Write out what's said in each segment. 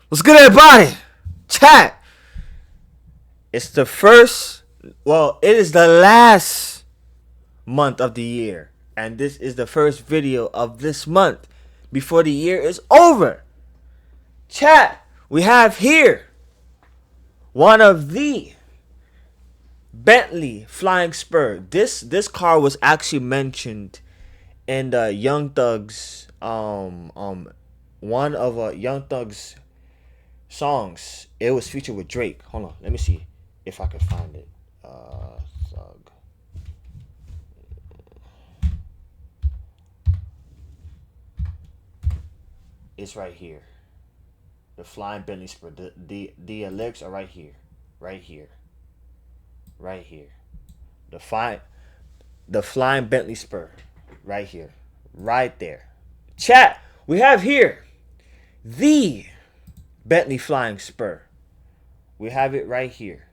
What's good, everybody? Chat. It's the first, it is the last month of the year. And this is the first video of this month before the year is over. Chat, we have here one of the Bentley Flying Spur. This car was actually mentioned in the Young Thug's one of Young Thug's songs. It was featured with Drake. Hold on, let me see if I can find it. Thug. It's right here. The Flying Bentley Spur. The lyrics are right here. Right here. Right here. The Flying Bentley Spur. Right here. Right there. Chat, we have here the Bentley Flying Spur. We have it right here.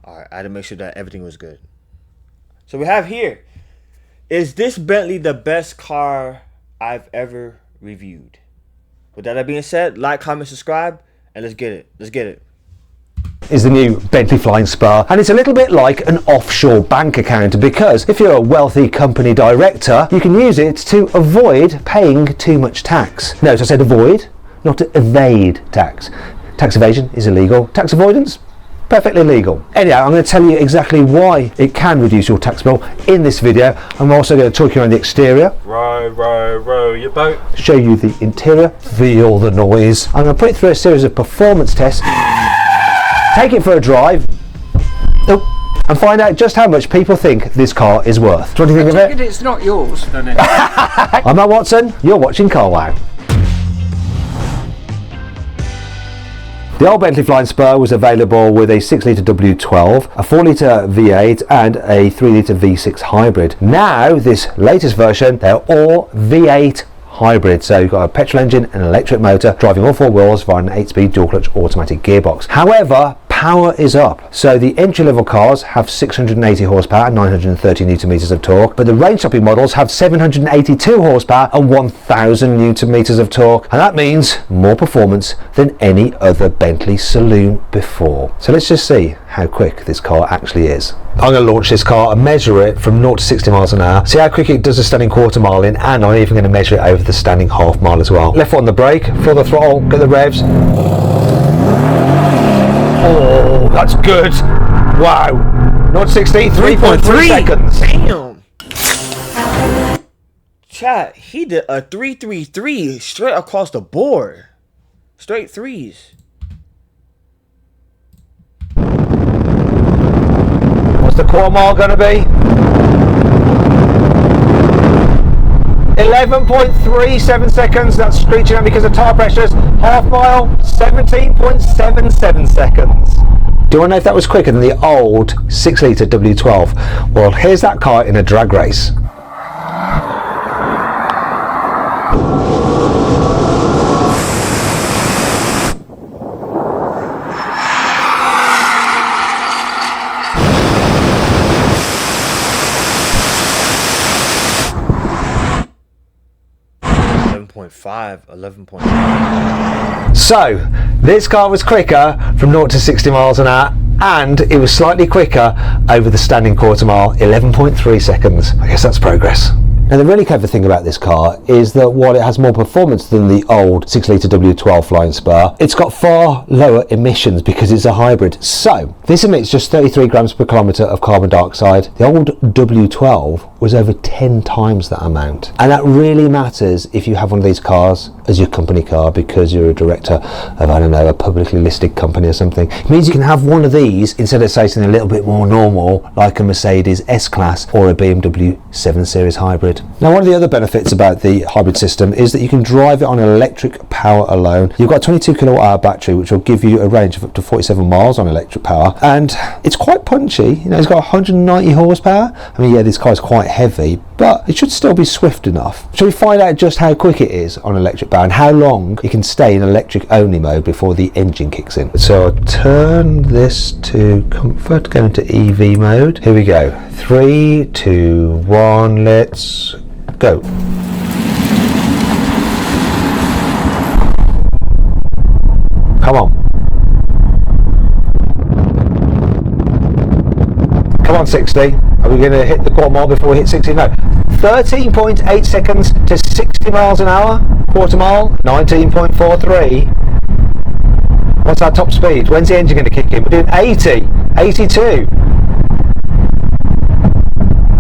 Alright, I had to make sure that everything was good. So we have here, is this Bentley the best car I've ever reviewed? With that being said, like, comment, subscribe, and let's get it. Let's get it. Is the new Bentley Flying Spur, and it's a little bit like an offshore bank account, because if you're a wealthy company director, you can use it to avoid paying too much tax. Note I said avoid, not to evade tax. Tax evasion is illegal. Tax avoidance, perfectly legal. Anyhow, I'm going to tell you exactly why it can reduce your tax bill in this video. I'm also going to talk you around the exterior. Row your boat. Show you the interior, feel the noise. I'm going to put it through a series of performance tests. Take it for a drive, and find out just how much people think this car is worth. What do you think of it? It's not yours. I'm Matt Watson, you're watching Car Wow. The old Bentley Flying Spur was available with a 6-litre W12, a 4-litre V8 and a 3-litre V6 hybrid. Now, this latest version, they're all V8 hybrid, so you've got a petrol engine and an electric motor driving all four wheels via an 8-speed dual clutch automatic gearbox. However, power is up. So the entry level cars have 680 horsepower and 930 newton meters of torque, but the range topping models have 782 horsepower and 1000 newton meters of torque, and that means more performance than any other Bentley saloon before. So let's just see how quick this car actually is. I'm going to launch this car and measure it from 0 to 60 miles an hour, see how quick it does a standing quarter mile in, and I'm even going to measure it over the standing half mile as well. Left foot on the brake, full the throttle, get the revs. Oh, that's good. Wow. 0 to 60, 3.3 seconds. Damn. Chat, he did a 333 straight across the board. Straight threes. What's the quarter mile going to be? 11.37 seconds. That's screeching out because of tire pressures. Half mile, 17.77 seconds. Do you want to know if that was quicker than the old 6-litre W12? Well, here's that car in a drag race. So, this car was quicker from 0 to 60 miles an hour, and it was slightly quicker over the standing quarter mile, 11.3 seconds. I guess that's progress. Now, the really clever thing about this car is that while it has more performance than the old 6-litre W12 Flying Spur, it's got far lower emissions because it's a hybrid. So, this emits just 33 grams per kilometre of carbon dioxide. The old W12 was over 10 times that amount. And that really matters if you have one of these cars as your company car because you're a director of, I don't know, a publicly listed company or something. It means you can have one of these instead of, say, something a little bit more normal, like a Mercedes S-Class or a BMW 7 Series hybrid. Now, one of the other benefits about the hybrid system is that you can drive it on electric power alone. You've got a 22 kilowatt hour battery, which will give you a range of up to 47 miles on electric power, and it's quite punchy. You know, it's got 190 horsepower. I mean, yeah, this car is quite heavy, but it should still be swift enough. Shall we find out just how quick it is on electric power and how long you can stay in electric only mode before the engine kicks in? So I'll turn this to comfort, go into EV mode. Here we go. 3, 2, 1, let's go. Come on. Come on, 60. Are we going to hit the quarter mile before we hit 60? No. 13.8 seconds to 60 miles an hour. Quarter mile, 19.43. What's our top speed? When's the engine going to kick in? We're doing 80, 82,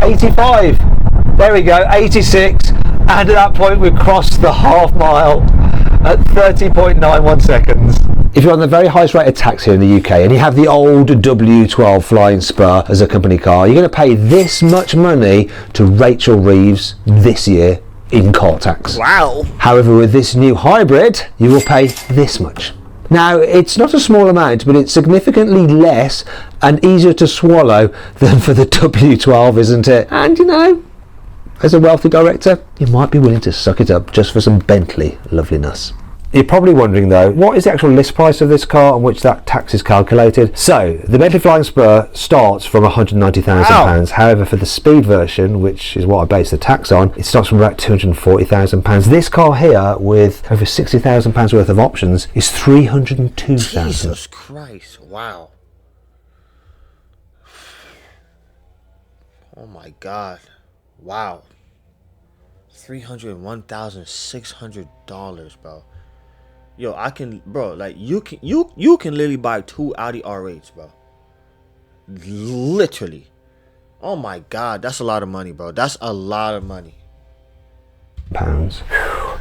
85. There we go, 86. And at that point we've crossed the half mile at 30.91 seconds. If you're on the very highest rated tax here in the UK and you have the old W12 Flying Spur as a company car, you're going to pay this much money to Rachel Reeves this year in car tax. Wow. However, with this new hybrid, you will pay this much. Now, it's not a small amount, but it's significantly less and easier to swallow than for the W12, isn't it? And you know, as a wealthy director, you might be willing to suck it up just for some Bentley loveliness. You're probably wondering though, what is the actual list price of this car on which that tax is calculated? So, the Bentley Flying Spur starts from £190,000. However, for the speed version, which is what I base the tax on, it starts from about £240,000. This car here, with over £60,000 worth of options, is £302,000. Jesus Christ, wow. Oh my God, wow. $301,600, bro. Yo, I can, bro, like you can literally buy 2 Audi R8s, bro. Literally. Oh my God, that's a lot of money, bro. That's a lot of money. Pounds.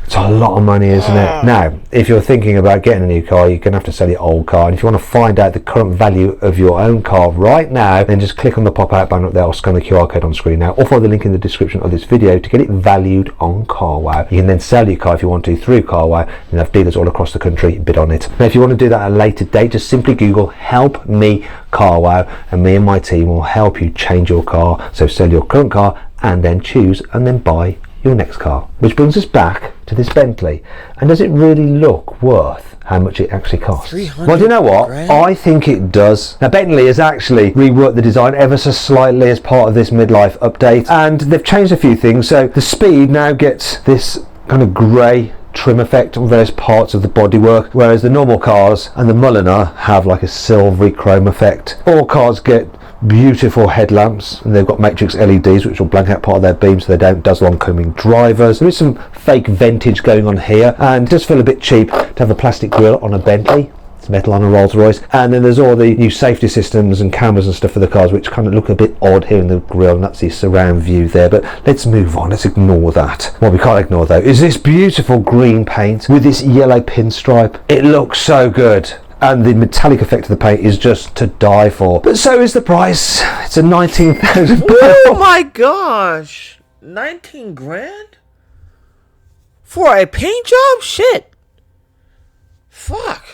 It's a lot of money, isn't it? Now, if you're thinking about getting a new car, you're going to have to sell your old car. And if you want to find out the current value of your own car right now, then just click on the pop-out button up there or scan the QR code on screen now, or follow the link in the description of this video to get it valued on CarWow. You can then sell your car if you want to through CarWow and have dealers all across the country bid on it. Now, if you want to do that at a later date, just simply Google "Help Me CarWow" and me and my team will help you change your car. So sell your current car and then choose and then buy your next car. Which brings us back to this Bentley. And does it really look worth how much it actually costs? Well, do you know what? grand? I think it does. Now, Bentley has actually reworked the design ever so slightly as part of this midlife update, and they've changed a few things. So the Speed now gets this kind of grey trim effect on various parts of the bodywork, whereas the normal cars and the Mulliner have like a silvery chrome effect. All cars get beautiful headlamps, and they've got matrix LEDs which will blank out part of their beams so they don't dazzle oncoming drivers. There is some fake vintage going on here, and it does feel a bit cheap to have a plastic grille on a Bentley. It's metal on a Rolls Royce. And then there's all the new safety systems and cameras and stuff for the cars which kind of look a bit odd here in the grille, and that's the surround view there. But let's move on, let's ignore that. What we can't ignore though is this beautiful green paint with this yellow pinstripe. It looks so good. And the metallic effect of the paint is just to die for. But so is the price. It's a £19,000. Oh my gosh, 19 grand for a paint job? Shit. Fuck.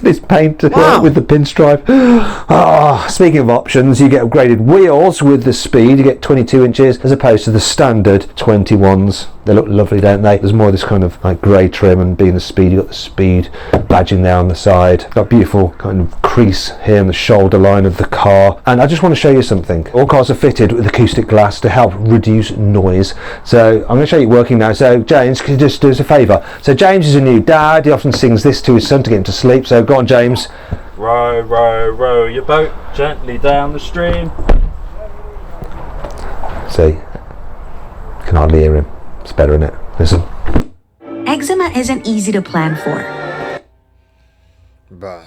This paint Wow. with the pinstripe. Speaking of options, you get upgraded wheels with the Speed. You get 22 inches as opposed to the standard 21s. They look lovely, don't they? There's more of this kind of like grey trim, and being the Speed, you've got the Speed badging there on the side. Got a beautiful kind of crease here in the shoulder line of the car. And I just want to show you something. All cars are fitted with acoustic glass to help reduce noise. So I'm going to show you it working now. So James, can you just do us a favour? So James is a new dad. He often sings this to his son to get him to sleep. So go on, James. Row, row, row your boat gently down the stream. See, can hardly hear him. It's better, isn't it? Listen. Eczema isn't easy to plan for. Bruh.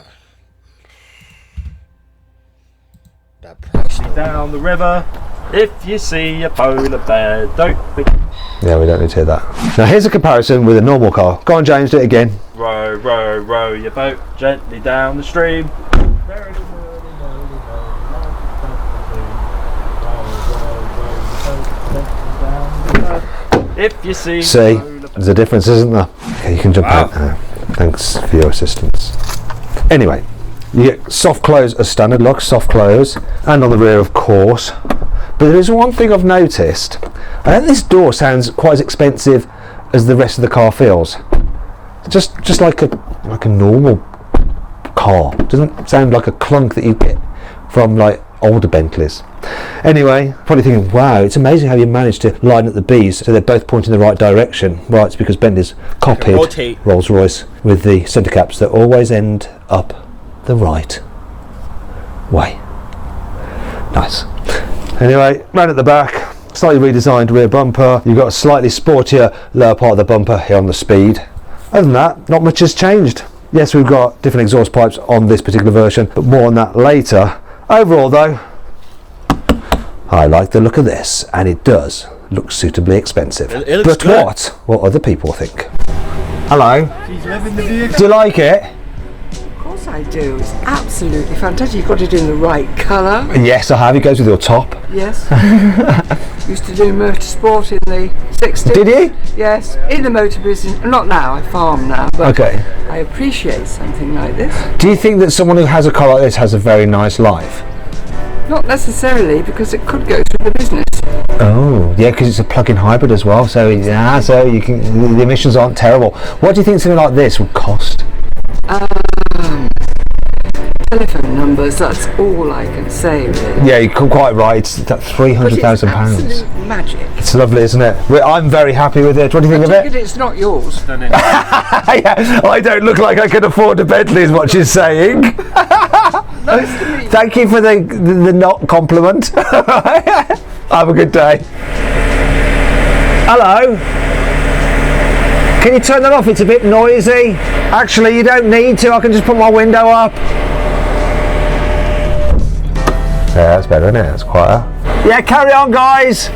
That price. Down the river, if you see a polar bear, don't be... Yeah, we don't need to hear that. Now here's a comparison with a normal car. Go on, James, do it again. Row, row, row your boat gently down the stream. If you see... See, there's a difference, isn't there? Okay, you can jump out now. Thanks for your assistance. Anyway, you get soft close as standard lock, soft close, and on the rear, of course. But there is one thing I've noticed. I think this door sounds quite as expensive as the rest of the car feels. Just like a normal car. It doesn't sound like a clunk that you get from like older Bentleys. Anyway, probably thinking, wow, it's amazing how you managed to line up the Bs so they're both pointing in the right direction. Right, it's because Bentley's copied Rolls-Royce with the centre caps that always end up the right way. Nice. Anyway, round at the back, slightly redesigned rear bumper. You've got a slightly sportier lower part of the bumper here on the Speed. Other than that, not much has changed. Yes, we've got different exhaust pipes on this particular version, but more on that later. Overall though, I like the look of this, and it does look suitably expensive. It looks but good. what will other people think? Hello? She's living the vehicle. Do you like it? Of course I do. It's absolutely fantastic. You've got it in the right colour. Yes, I have. It goes with your top. Yes. Used to do motorsport in the 60s. Did you? Yes. In the motor business. Not now. I farm now. But Okay. I appreciate something like this. Do you think that someone who has a car like this has a very nice life? Not necessarily, because it could go through the business. Oh, yeah, because it's a plug-in hybrid as well. So yeah, so you can, the emissions aren't terrible. What do you think something like this would cost? Telephone numbers. That's all I can say, really. Yeah, you're quite right. It's that £300,000. Absolute magic. It's lovely, isn't it? I'm very happy with it. What do you think of it? It's not yours. Yeah, I don't look like I can afford a Bentley, is what she's saying. Nice to meet you. Thank you for the not compliment. Have a good day. Hello. Can you turn that off? It's a bit noisy. Actually, you don't need to. I can just put my window up. Yeah, that's better, isn't it? That's quieter. Yeah, carry on, guys.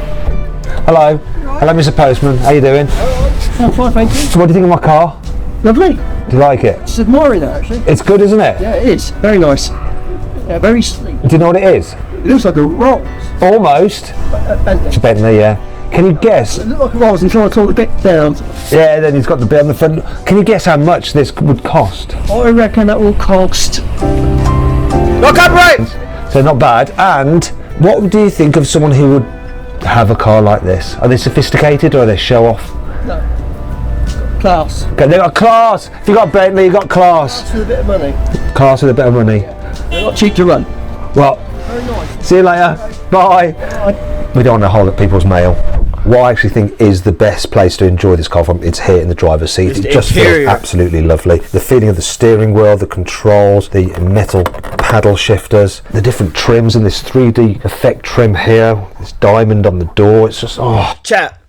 Hello. Hello, Mr. Postman. How you doing? Oh, fine, thank you. So, what do you think of my car? Lovely. Do you like it? Just admiring that, actually. It's good, isn't it? Yeah, it is. Very nice. Yeah, very sleek. Do you know what it is? It looks like a Rolls. Almost. Bentley. It's Bentley, yeah. Can you guess? It looks like a Rolls until I talk a bit down. Yeah, then he's got the bit on the front. Can you guess how much this would cost? I reckon that will cost... No copyright! So not bad. And what do you think of someone who would have a car like this? Are they sophisticated or are they show off? No. Class. Okay, they've got class. If you've got Bentley, you've got class. That's with a bit of money. Class with a bit of money. They're not cheap to run. Well, Very nice. see you later. Bye. Bye. We don't want to hold up people's mail. What I actually think is the best place to enjoy this car from, it's here in the driver's seat. It's It the just interior. feels absolutely lovely. The feeling of the steering wheel, the controls, the metal paddle shifters, the different trims and this 3D effect trim here, this diamond on the door. It's just, oh. Chat,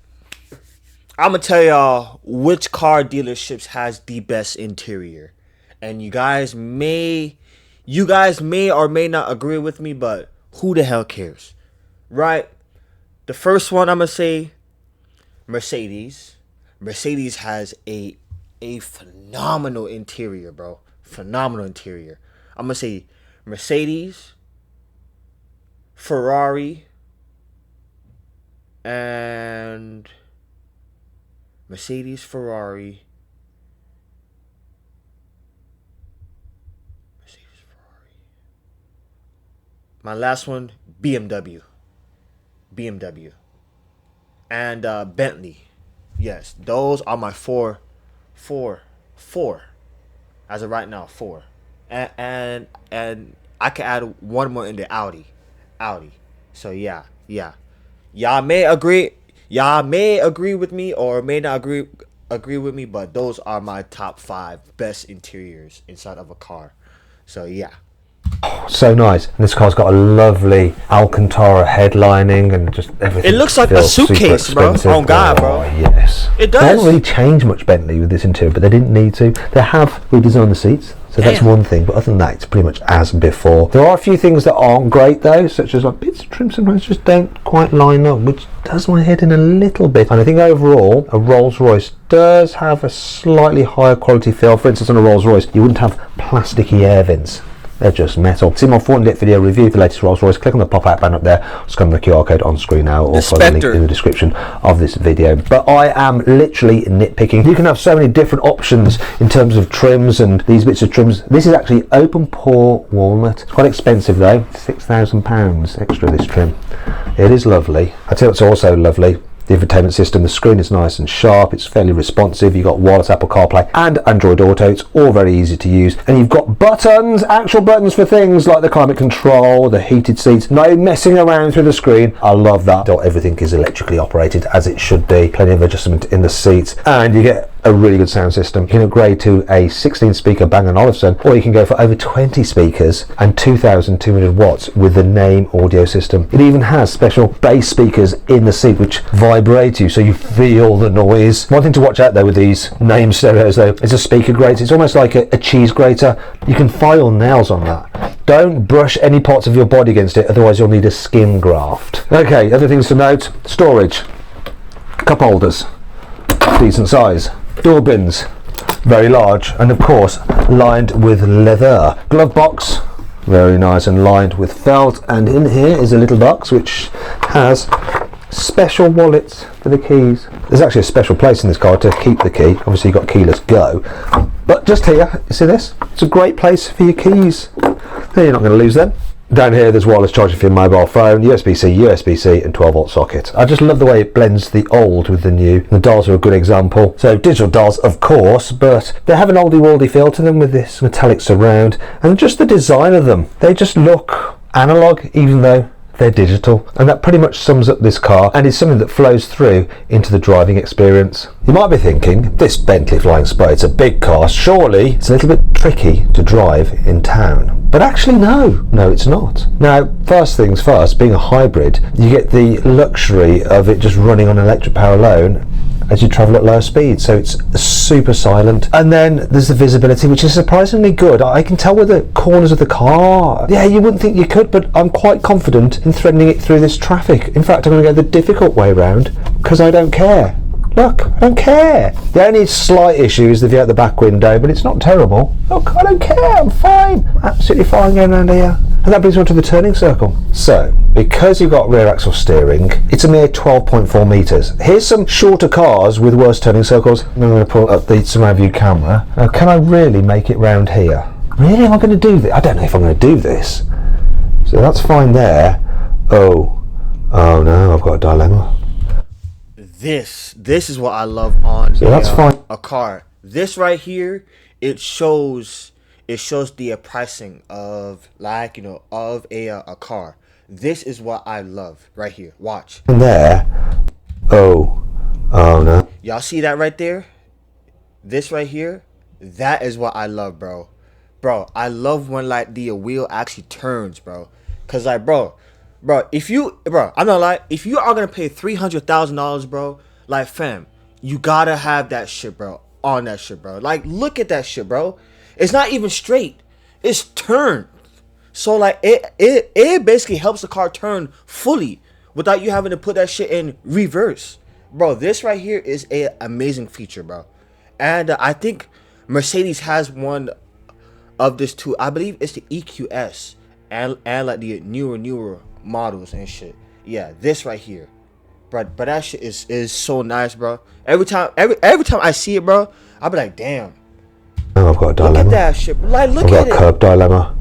I'm gonna tell y'all which car dealerships has the best interior, and you guys may or may not agree with me, but who the hell cares, right? The first one I'm gonna say, Mercedes. Mercedes has a phenomenal interior, bro. Phenomenal interior. I'm gonna say Mercedes, Ferrari, and Mercedes, Ferrari, my last one, BMW, and Bentley. Yes, those are my four, as of right now, 4, and I can add one more in the Audi. So yeah. Y'all may agree with me or may not agree with me, but those are my top 5 best interiors inside of a car. So yeah. So nice. And this car's got a lovely Alcantara headlining and just everything. It looks like a feels super suitcase, bro. expensive. Oh, God, bro. Oh, yes. It They does. haven't really changed much Bentley with this interior, but they didn't need to. They have redesigned the seats, so that's Damn. one thing. But other than that, it's pretty much as before. There are a few things that aren't great though, such as like bits of trim sometimes just don't quite line up, which does my head in a little bit. And I think overall, a Rolls-Royce does have a slightly higher quality feel. For instance, on a Rolls-Royce, you wouldn't have plasticky air vents. They're just metal. See my Fortnite video review of the latest Rolls-Royce. Click on the pop-out button up there. Scan the QR code on screen now, or follow the link in the description of this video. But I am literally nitpicking. You can have so many different options in terms of trims and these bits of trims. This is actually open pore walnut. It's quite expensive though. £6,000 extra this trim. It is lovely. I tell you what's also lovely. the infotainment system. The screen is nice and sharp, it's fairly responsive. You've got wireless Apple CarPlay and Android Auto. It's all very easy to use. And you've got buttons, actual buttons for things like the climate control, the heated seats. No messing around through the screen. I love that. Everything is electrically operated as it should be. Plenty of adjustment in the seats. And you get a really good sound system. You can upgrade to a 16 speaker Bang & Olufsen, or you can go for over 20 speakers and 2,200 watts with the Name audio system. It even has special bass speakers in the seat which vibrate you so you feel the noise. One thing to watch out though with these Name stereos though is a speaker grate. It's almost like a cheese grater. You can file nails on that. Don't brush any parts of your body against it, otherwise you'll need a skin graft. Okay, other things to note: storage, cup holders, decent size, door bins, very large, and of course lined with leather. Glove box, very nice and lined with felt, and in here is a little box which has special wallets for the keys. There's actually a special place in this car to keep the key. Obviously you've got keyless go, but just here, you see this? It's a great place for your keys. There, you're not going to lose them. Down here there's wireless charging for your mobile phone, USB-C, USB-C and 12 volt socket. I just love the way it blends the old with the new. The dials are a good example. So digital dials of course, but they have an oldie-worldy feel to them with this metallic surround, and just the design of them. They just look analog even though they're digital, and that pretty much sums up this car and is something that flows through into the driving experience. You might be thinking, this Bentley Flying Spur, it's a big car, surely it's a little bit tricky to drive in town. But actually no it's not. Now first things first, being a hybrid, you get the luxury of it just running on electric power alone as you travel at lower speeds, so it's super silent. And then there's the visibility, which is surprisingly good. I can tell with the corners of the car. Yeah, you wouldn't think you could, but I'm quite confident in threading it through this traffic. In fact, I'm going to go the difficult way round because I don't care. Look, I don't care. The only slight issue is the view out the back window, but it's not terrible. Look, I don't care, I'm fine. Absolutely fine going around here. And that brings me on to the turning circle. So, because you've got rear axle steering, it's a mere 12.4 metres. Here's some shorter cars with worse turning circles. I'm going to pull up the surround view camera. Now, can I really make it round here? Really, am I going to do this? I don't know if I'm going to do this. So that's fine there. Oh no, I've got a dilemma. This is what I love on that's fine. A car. This right here, it shows the pricing of, like, you know, of a car. This is what I love right here. Watch. And there. Oh no. Y'all see that right there? This right here, that is what I love, bro. Bro, I love when like the wheel actually turns, bro. Cause like, bro, I'm not like, if you are gonna pay $300,000, bro, like, fam, you gotta have that shit, bro, on that shit, bro. Like, look at that shit, bro. It's not even straight. It's turned. So like, it basically helps the car turn fully without you having to put that shit in reverse, bro. This right here is a amazing feature, bro. And I think Mercedes has one of this too. I believe it's the EQS and like the newer models and shit. Yeah, this right here, but that shit is so nice, bro. Every time I see it, bro, I'll be like, damn. Oh, I've got a dilemma. Look at that shit. Like, look I've at got a it. curb dilemma.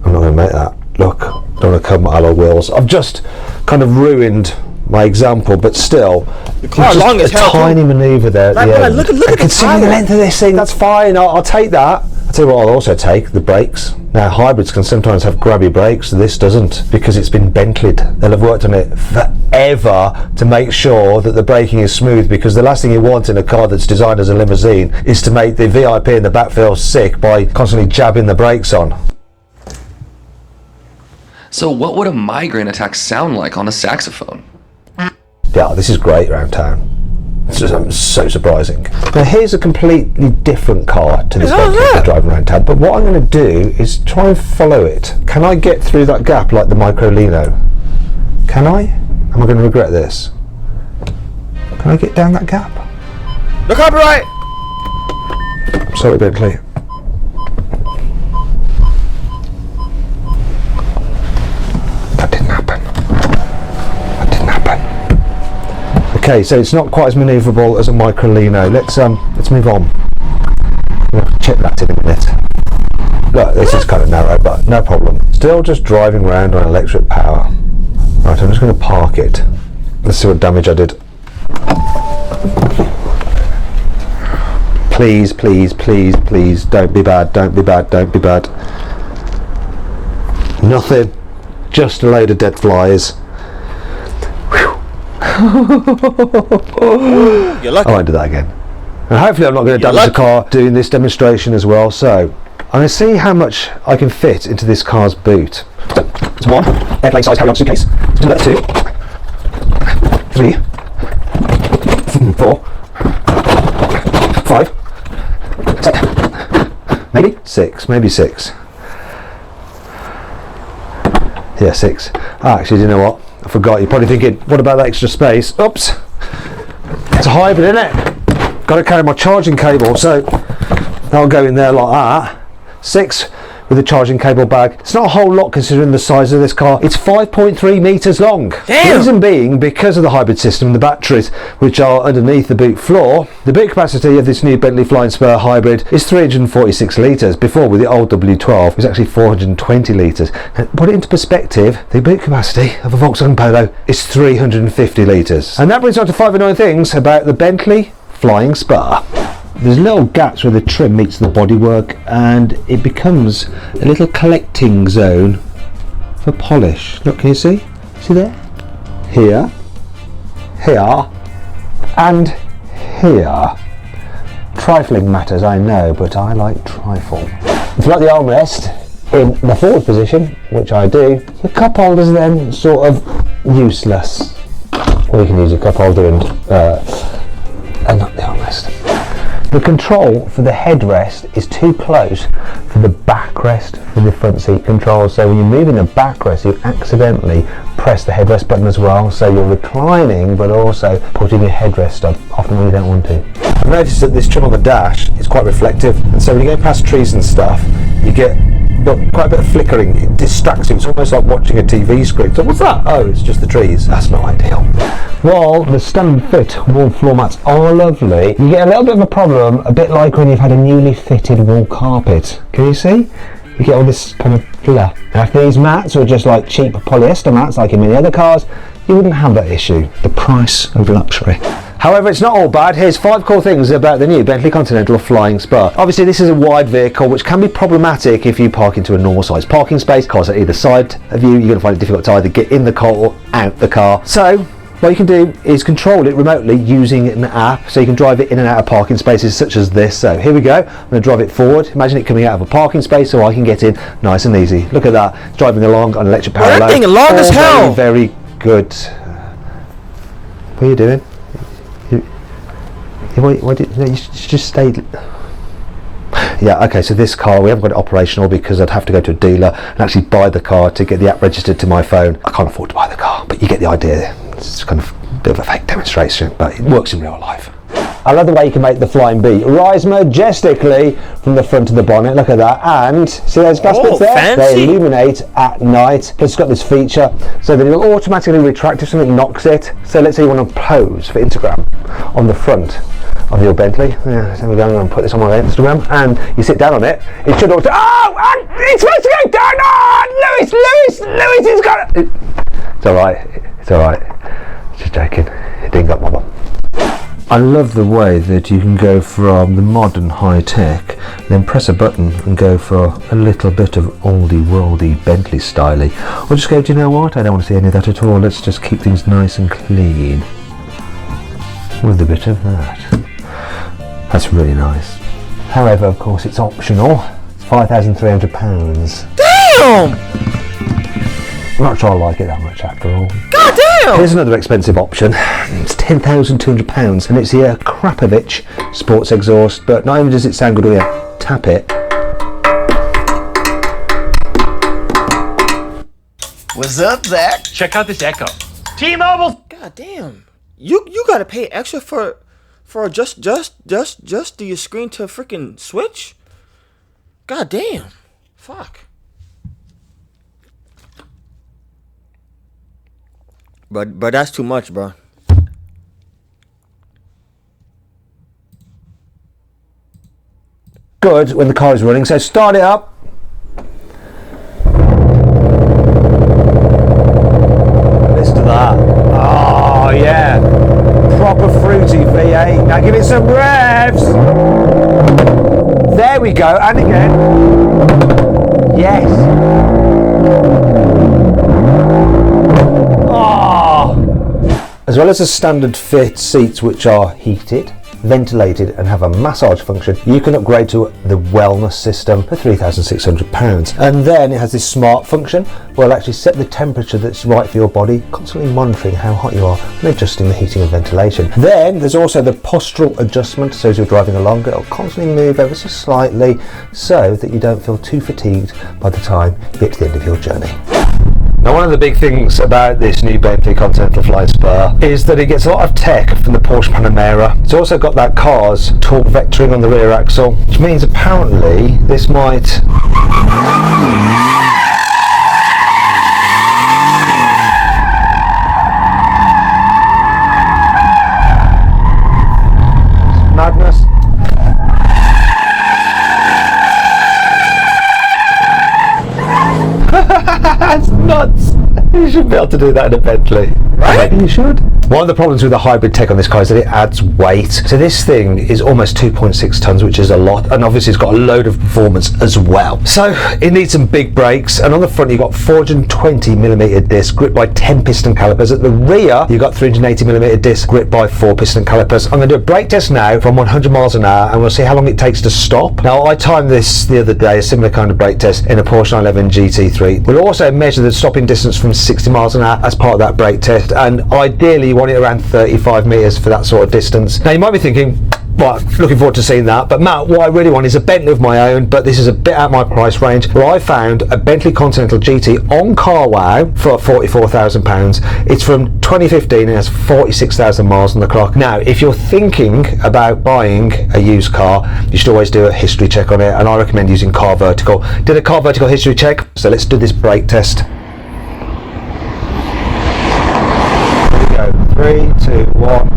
I'm not going to make that. Look, I don't want to curb my alloy wheels. I've just kind of ruined my example, but still, The car just long as hell, tiny manoeuvre there at Like, the bro, end. look at the Considering the tire. length of this thing, that's fine. I'll take that. I'll tell you what I'll also take, the brakes. Now, hybrids can sometimes have grabby brakes. This doesn't, because it's been Bentleyed. They'll have worked on it forever to make sure that the braking is smooth, because the last thing you want in a car that's designed as a limousine is to make the VIP in the back feel sick by constantly jabbing the brakes on. So what would a migraine attack sound like on a saxophone? Yeah, this is great around town. It's just so surprising. Now here's a completely different car to this Bentley for driving around town, but what I'm going to do is try and follow it. Can I get through that gap like the Microlino? Can I? Am I going to regret this? Can I get down that gap? No copyright. I'm sorry, Bentley. That didn't happen. That didn't happen. Okay, so it's not quite as manoeuvrable as a Microlino. Let's move on. We'll check that in a minute. Look, this is kind of narrow, but no problem. Still just driving around on electric power. Right, I'm just going to park it. Let's see what damage I did. Please, please, please, please, don't be bad, don't be bad, don't be bad. Nothing, just a load of dead flies. You're lucky. I won't do that again. And hopefully I'm not going to damage the car doing this demonstration as well. So I'm going to see how much I can fit into this car's boot. So it's 1 airplane size carry-on suitcase. Let's do that 2, 3, 4, 5, 6, maybe 6. Yeah, 6. Actually, you know what? I forgot. You're probably thinking, what about that extra space? Oops. It's a hybrid, isn't it? Got to carry my charging cable, so I'll go in there like that. 6 with a charging cable bag. It's not a whole lot considering the size of this car. It's 5.3 metres long. Damn. The reason being, because of the hybrid system and the batteries which are underneath the boot floor, the boot capacity of this new Bentley Flying Spur hybrid is 346 litres. Before, with the old W12, it was actually 420 litres. Put it into perspective, the boot capacity of a Volkswagen Polo is 350 litres. And that brings on to 5 annoying things about the Bentley Flying Spur. There's little gaps where the trim meets the bodywork, and it becomes a little collecting zone for polish. Look, can you see? See there? Here, here, and here. Trifling matters, I know, but I like trifle. If you like the armrest in the forward position, which I do, the cup holder's then sort of useless. Or you can use a cup holder and not the armrest. The control for the headrest is too close for the backrest for the front seat control. So when you're moving the backrest, you accidentally press the headrest button as well. So you're reclining, but also putting your headrest on, often when you don't want to. I've noticed that this trim on the dash is quite reflective, and so when you go past trees and stuff, you get quite a bit of flickering. It distracts you. It's almost like watching a TV screen. So what's that? Oh, it's just the trees. That's not ideal. While the standard fit wall floor mats are lovely, you get a little bit of a problem, a bit like when you've had a newly fitted wall carpet. Can you see? You get all this kind of fluff. Now if these mats were just like cheap polyester mats like in many other cars, you wouldn't have that issue. The price of luxury. However, it's not all bad. Here's 5 cool things about the new Bentley Continental Flying Spur. Obviously, this is a wide vehicle, which can be problematic if you park into a normal sized parking space. Cars at either side of you, you're going to find it difficult to either get in the car or out the car. So what you can do is control it remotely using an app, so you can drive it in and out of parking spaces such as this. So here we go. I'm going to drive it forward. Imagine it coming out of a parking space so I can get in nice and easy. Look at that. It's driving along on electric power load. That thing is long as hell. Very, very good. What are you doing? You should just stay. Yeah, okay, so this car, we haven't got it operational because I'd have to go to a dealer and actually buy the car to get the app registered to my phone. I can't afford to buy the car, but you get the idea. It's kind of a bit of a fake demonstration, but it works in real life. I love the way you can make the Flying Bee rise majestically from the front of the bonnet. Look at that. And see those gas bits there? Fancy. They illuminate at night. Plus it's got this feature so that it'll automatically retract if something knocks it. So let's say you want to pose for Instagram on the front of your Bentley. Yeah, so we're going to put this on my Instagram, and you sit down on it. It should auto. Oh, it's supposed to go down. Oh, Lewis, it's got it. It's all right. It's all right. Just joking. It didn't got my bum. I love the way that you can go from the modern high tech, then press a button and go for a little bit of oldie worldy Bentley styly, or just go, do you know what? I don't want to see any of that at all. Let's just keep things nice and clean with a bit of that. That's really nice. However, of course, it's optional. It's £5,300. Damn! I'm not sure I like it that much after all. God damn! Here's another expensive option. It's £10,200, and it's the Krapovich sports exhaust. But not only does it sound good when you tap it. What's up, Zach? Check out this Echo. T-Mobile. God damn! You gotta pay extra for just do your screen to freaking switch? God damn! Fuck. But that's too much, bro. Good when the car is running, so start it up. Listen to that. Oh great. Now give it some revs. There we go, and again. Yes. Oh. As well as the standard fit seats, which are heated, ventilated and have a massage function, you can upgrade to the wellness system for £3,600. And then it has this smart function where it'll actually set the temperature that's right for your body, constantly monitoring how hot you are and adjusting the heating and ventilation. Then there's also the postural adjustment, so as you're driving along it'll constantly move ever so slightly so that you don't feel too fatigued by the time you get to the end of your journey. Now, one of the big things about this new Bentley Continental Flying SPUR is that it gets a lot of tech from the Porsche Panamera. It's also got that car's torque vectoring on the rear axle, which means apparently this might madness. That's nuts. You should be able to do that in a Bentley. Right? Maybe you should. One of the problems with the hybrid tech on this car is that it adds weight. So this thing is almost 2.6 tons, which is a lot, and obviously it's got a load of performance as well. So it needs some big brakes, and on the front you've got 420mm disc gripped by 10 piston calipers. At the rear you've got 380mm disc gripped by 4 piston calipers. I'm going to do a brake test now from 100 miles an hour, and we'll see how long it takes to stop. Now, I timed this the other day, a similar kind of brake test in a Porsche 911 GT3. We'll also measure the stopping distance from 60 miles an hour as part of that brake test, and ideally you want it around 35 metres for that sort of distance. Now you might be thinking, well, looking forward to seeing that, but Matt, what I really want is a Bentley of my own, but this is a bit out of my price range, where I found a Bentley Continental GT on CarWow for £44,000. It's from 2015 and has 46,000 miles on the clock. Now, if you're thinking about buying a used car, you should always do a history check on it, and I recommend using Car Vertical. Did a Car Vertical history check, so let's do this brake test. 3, 2, 1.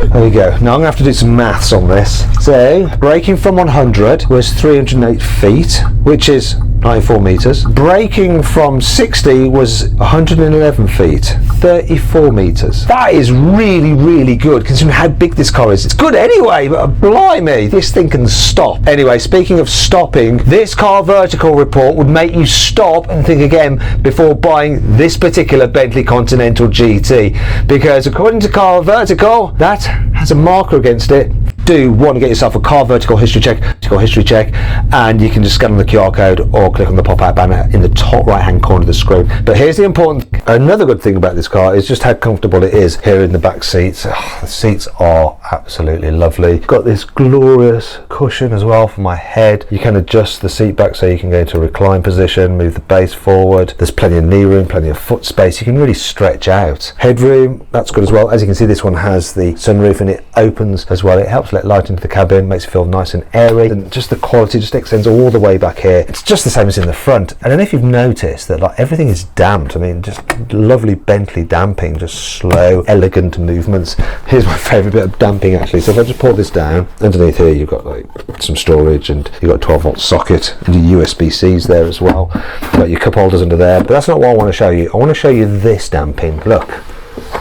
There we go. Now I'm going to have to do some maths on this. So, braking from 100 was 308 feet, which is 94 metres. Braking from 60 was 111 feet, 34 metres. That is really, really good considering how big this car is. It's good anyway, but blimey, this thing can stop. Anyway, speaking of stopping, this Car Vertical report would make you stop and think again before buying this particular Bentley Continental GT, because according to Car Vertical, that has a marker against it. Do want to get yourself a Car Vertical history check, and you can just scan on the QR code or click on the pop-out banner in the top right hand corner of the screen. But here's the important another good thing about this car is just how comfortable it is here in the back seats. The seats are absolutely lovely. Got this glorious cushion as well for my head. You can adjust the seat back so you can go into a recline position, move the base forward. There's plenty of knee room, plenty of foot space. You can really stretch out. Headroom, that's good as well. As you can see, this one has the sunroof and it opens as well. It helps let light into the cabin, makes it feel nice and airy, and just the quality just extends all the way back here. It's just the same as in the front. I don't know if you've noticed that like everything is damped. I mean, just lovely Bentley damping, just slow, elegant movements. Here's my favourite bit of damping actually. So if I just pull this down, underneath here you've got like some storage, and you've got a 12-volt socket and your USB-Cs there as well. You've got your cup holders under there, but that's not what I want to show you. I want to show you this damping. Look,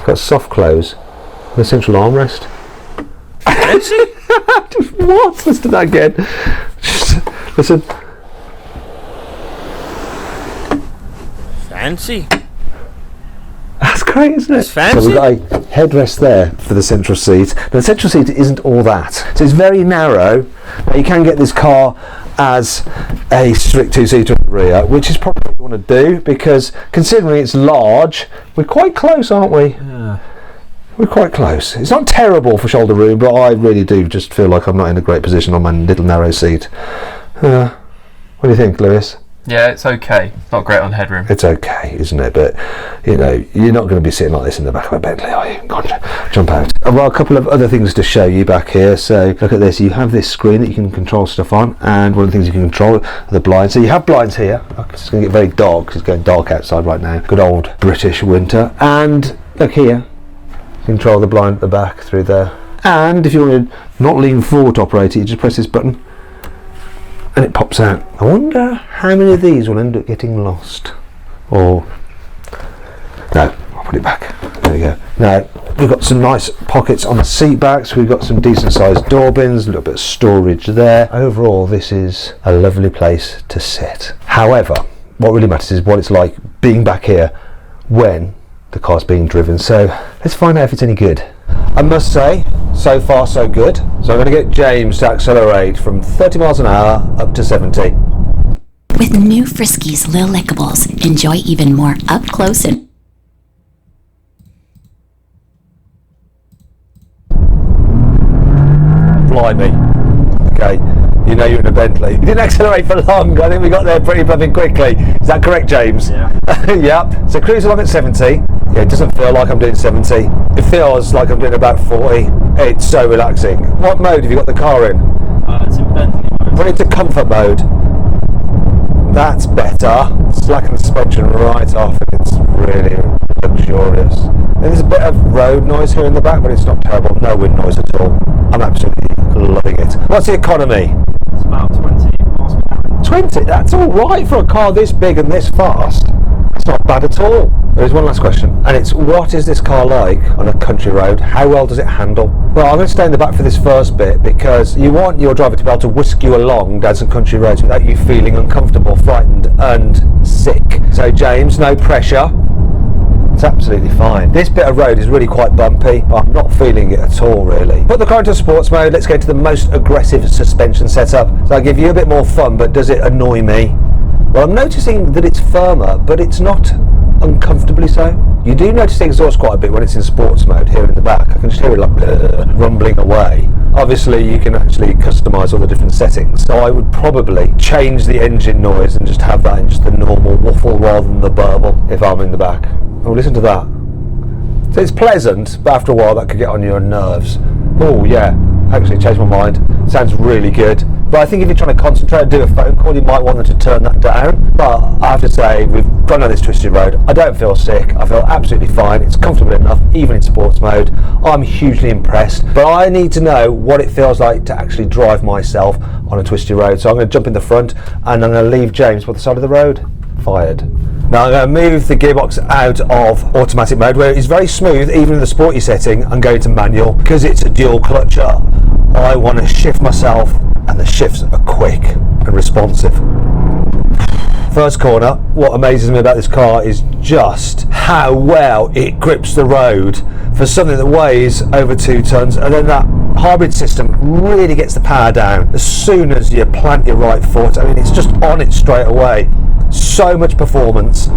got soft close with a central armrest. What? Listen to that again. Just listen. Fancy. That's great, isn't it? It's fancy. So we've got a headrest there for the central seat. Now, the central seat isn't all that. So it's very narrow. Now, you can get this car as a strict two-seater in the rear, which is probably what you want to do, because considering it's large, we're quite close, aren't we? Yeah. We're quite close. It's not terrible for shoulder room, but I really do just feel like I'm not in a great position on my little narrow seat. What do you think, Lewis? Yeah, it's okay. It's not great on headroom. It's okay, isn't it? But, you know, you're not going to be sitting like this in the back of a Bentley, are you? Go on, jump out. Well, a couple of other things to show you back here. So, look at this. You have this screen that you can control stuff on, and one of the things you can control are the blinds. So you have blinds here. It's going to get very dark, because it's going dark outside right now. Good old British winter. And, look here. Control the blind at the back through there. And if you want to not lean forward to operate it, you just press this button and it pops out. I wonder how many of these will end up getting lost. Or, no, I'll put it back. There we go. Now, we've got some nice pockets on the seat backs. We've got some decent sized door bins, a little bit of storage there. Overall, this is a lovely place to sit. However, what really matters is what it's like being back here when the car's being driven. So let's find out if it's any good. I must say, so far so good. So I'm going to get James to accelerate from 30 miles an hour up to 70. With new Friskies Lil Lickables, enjoy even more up close and Blimey. Okay, you know you're in a Bentley. You didn't accelerate for long. I think we got there pretty blooming quickly. Is that correct, James? Yeah. Yep. So cruise along at 70. Yeah, it doesn't feel like I'm doing 70. It feels like I'm doing about 40. It's so relaxing. What mode have you got the car in? It's in Bentley mode. Put it to comfort mode. That's better. Slacken the suspension right off, and it's really luxurious. There's a bit of road noise here in the back, but it's not terrible. No wind noise at all. I'm absolutely loving it. What's the economy? It's about 20 miles per hour. 20? That's all right for a car this big and this fast. That's not bad at all. There is one last question, and it's what is this car like on a country road? How well does it handle? Well, I'm going to stay in the back for this first bit because you want your driver to be able to whisk you along down some country roads without you feeling uncomfortable, frightened and sick. So James, no pressure. It's absolutely fine. This bit of road is really quite bumpy, but I'm not feeling it at all really. Put the car into sports mode. Let's go to the most aggressive suspension setup. So I'll give you a bit more fun, but does it annoy me? Well, I'm noticing that it's firmer, but it's not uncomfortably so. You do notice the exhaust quite a bit when it's in sports mode here in the back. I can just hear it like rumbling away. Obviously you can actually customise all the different settings, so I would probably change the engine noise and just have that in just the normal waffle rather than the burble if I'm in the back. Oh, listen to that. So it's pleasant, but after a while that could get on your nerves. Oh yeah, actually changed my mind. Sounds really good. But I think if you're trying to concentrate and do a phone call, you might want them to turn that down. But I have to say, we've gone down this twisted road. I don't feel sick. I feel absolutely fine. It's comfortable enough, even in sports mode. I'm hugely impressed. But I need to know what it feels like to actually drive myself on a twisty road. So I'm going to jump in the front and I'm going to leave James by the side of the road. Fired. Now I'm going to move the gearbox out of automatic mode, where it's very smooth, even in the sporty setting, and go to manual. Because it's a dual clutcher, I want to shift myself, and the shifts are quick and responsive. First corner, what amazes me about this car is just how well it grips the road for something that weighs over 2 tons, and then that hybrid system really gets the power down as soon as you plant your right foot. I mean, it's just on it straight away. So much performance.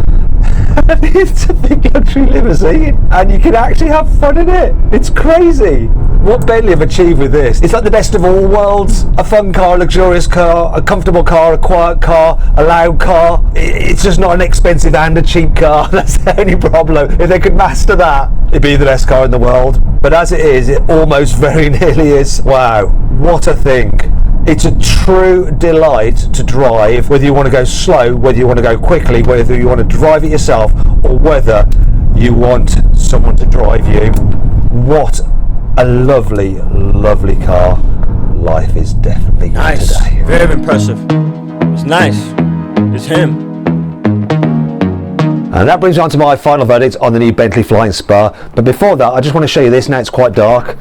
It's a big luxury limousine and you can actually have fun in it. It's crazy. What Bentley have achieved with this, it's like the best of all worlds. A fun car, a luxurious car, a comfortable car, a quiet car, a loud car. It's just not an expensive and a cheap car. That's the only problem. If they could master that, it'd be the best car in the world. But as it is, it almost very nearly is. Wow, what a thing. It's a true delight to drive, whether you want to go slow, whether you want to go quickly, whether you want to drive it yourself, or whether you want someone to drive you. What a lovely, lovely car. Life is definitely good Nice. today. Very impressive. It's nice. It's him. And that brings me on to my final verdict on the new Bentley Flying SPUR. But before that, I just want to show you this. Now it's quite dark.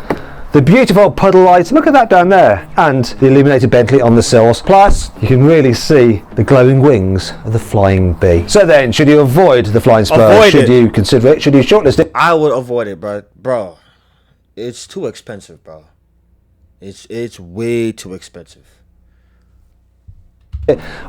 The beautiful puddle lights, look at that down there, and the illuminated Bentley on the sills. Plus, you can really see the glowing wings of the flying bee. So then, should you avoid the Flying SPUR? Avoid Should it. you consider it? Should you shortlist it? I would avoid it, bro. It's too expensive, bro. It's way too expensive.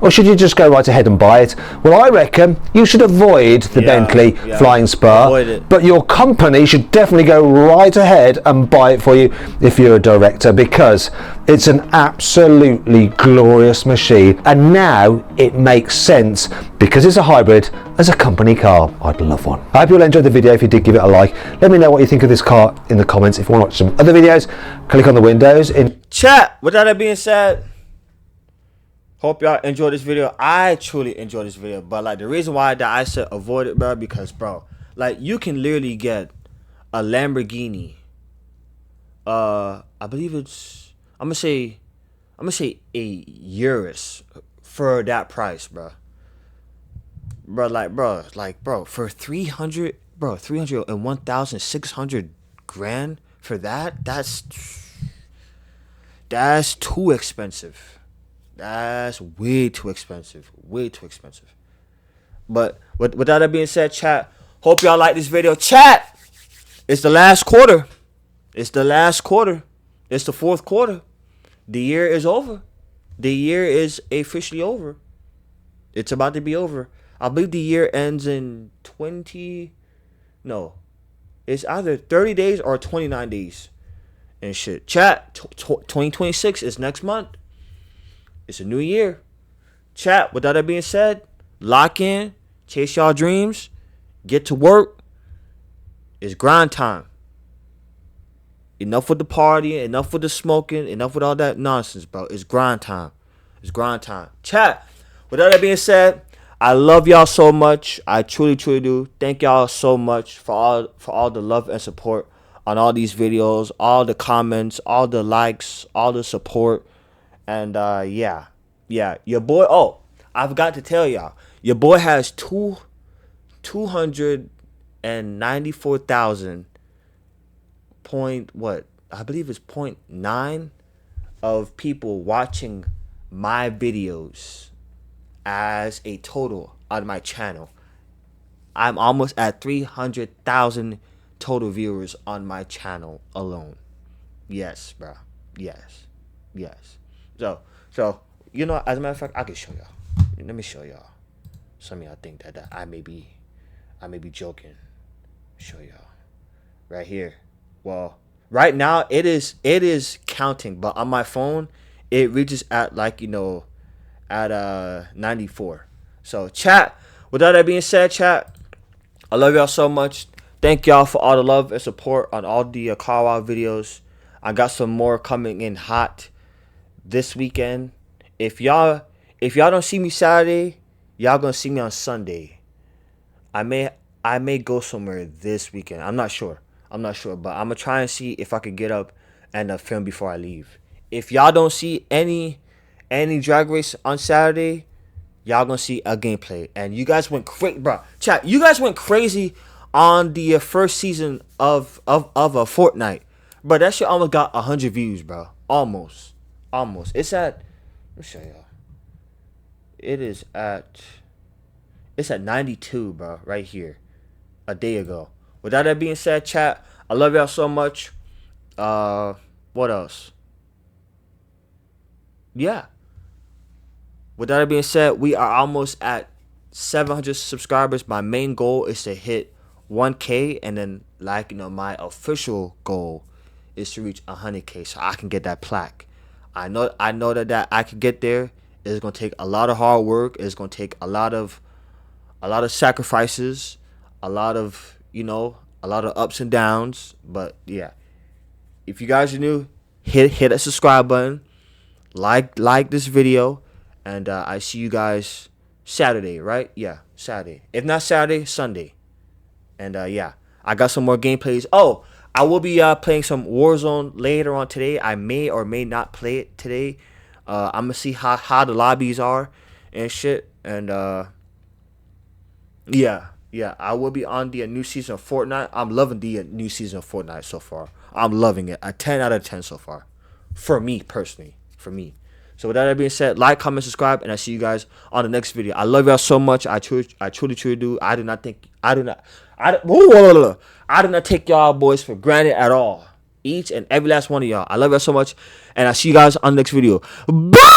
Or should you just go right ahead and buy it? Well, I reckon you should avoid the Bentley Flying SPUR, avoid it. but your company should definitely go right ahead and buy it for you if you're a director, because it's an absolutely glorious machine, and now it makes sense because it's a hybrid as a company car. I'd love one. I hope you'll enjoy the video. If you did, give it a like. Let me know what you think of this car in the comments. If you want to watch some other videos, click on the windows in Chat. With that being said, hope y'all enjoyed this video. I truly enjoyed this video, but like the reason why that I said avoid it, bro, because bro, like you can literally get a Lamborghini. I believe it's, I'm gonna say I'm gonna say a Urus for that price, bro. Bro, for 300, bro, 301,600 grand for that. That's too expensive. That's way too expensive. Way too expensive. But with that being said, chat, hope y'all like this video. Chat, it's the last quarter. It's the last quarter. It's the fourth quarter. The year is over. The year is officially over. It's about to be over. I believe the year ends in it's either 30 days or 29 days. And shit. Chat, 2026 is next month. It's a new year. Chat, with that being said, lock in, chase y'all dreams, get to work. It's grind time. Enough with the partying, enough with the smoking, enough with all that nonsense, bro. It's grind time. It's grind time. Chat, with that being said, I love y'all so much. I truly, truly do. Thank y'all so much for all the love and support on all these videos, all the comments, all the likes, all the support. And yeah, your boy. Oh, I forgot to tell y'all, your boy has 294,000 I believe it's 0.9 of people watching my videos as a total on my channel. I'm almost at 300,000 total viewers on my channel alone. Yes, bro. Yes. So you know, as a matter of fact, I can show y'all. Let me show y'all. Some of y'all think that I may be joking. Show y'all right here. Well, right now it is counting, but on my phone it reaches at at 94. So chat, with all that being said, chat, I love y'all so much. Thank y'all for all the love and support on all the car wow videos. I got some more coming in hot this weekend. If y'all don't see me Saturday, y'all gonna see me on Sunday. I may go somewhere this weekend. I'm not sure, but I'm gonna try and see if I could get up and film before I leave. If y'all don't see any drag race on Saturday, y'all gonna see a gameplay. And you guys went crazy, bro. Chat, you guys went crazy on the first season of a Fortnite, bro. That shit almost got 100 views, bro. Almost. It's at, let me show y'all. It's at 92, bro. Right here, a day ago. With that being said, chat, I love y'all so much. What else? Yeah. With that being said, we are almost at 700 subscribers. My main goal is to hit 1K, and then my official goal is to reach 100K so I can get that plaque. I know that I can get there. It's gonna take a lot of hard work. It's gonna take a lot of sacrifices, a lot of ups and downs. But yeah, if you guys are new, hit that subscribe button, like this video, and I see you guys Saturday, right? Yeah, Saturday. If not Saturday, Sunday. And yeah, I got some more gameplays. Oh, I will be playing some Warzone later on today. I may or may not play it today. I'm gonna see how the lobbies are and shit. And yeah, I will be on the new season of Fortnite. I'm loving the new season of Fortnite so far. I'm loving it. A 10 out of 10 so far. For me personally. For me. So with that being said, like, comment, subscribe, and I see you guys on the next video. I love y'all so much. I truly do. I do not take y'all boys for granted at all. Each and every last one of y'all. I love y'all so much, and I see you guys on the next video. Bye.